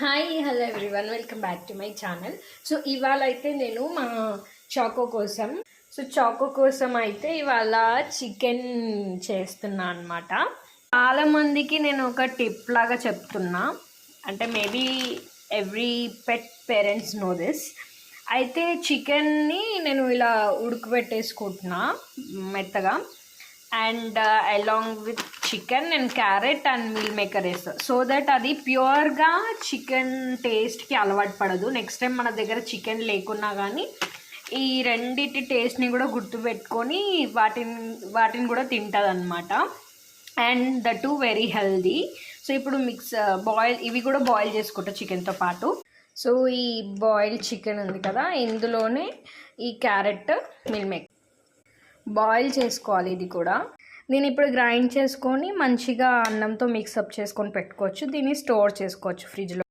Hi hello everyone, welcome back to my channel. So ఇవాళ అయితే నేను మా చాకో కోసం అయితే ఇవాళ చికెన్ చేస్తున్నా అనమాట. చాలామందికి నేను ఒక టిప్ లాగా చెప్తున్నా, అంటే maybe every pet parents know this. అయితే చికెన్ని నేను ఇలా ఉడకబెట్టేసుకుంటున్నా మెత్తగా, and along with chicken and carrot and meal maker వేస్తా, సో దట్ అది ప్యూర్గా చికెన్ టేస్ట్కి అలవాటు పడదు. నెక్స్ట్ టైం మన దగ్గర చికెన్ లేకున్నా కానీ ఈ రెండిటి టేస్ట్ని కూడా గుర్తుపెట్టుకొని వాటిని కూడా తింటుంది అనమాట. And the two very healthy. So ఇప్పుడు ఇవి కూడా బాయిల్ చేసుకుంటా చికెన్తో పాటు. సో ఈ బాయిల్ చికెన్ ఉంది కదా, ఇందులోనే ఈ క్యారెట్ మీల్ మేకర్ బాయిల్ చేసుకోవాలి. ఇది కూడా నేను ఇప్పుడు గ్రైండ్ చేసుకొని మంచిగా అన్నంతో మిక్సప్ చేసుకొని పెట్టుకోవచ్చు. దీన్ని స్టోర్ చేసుకోవచ్చు ఫ్రిడ్జ్లో.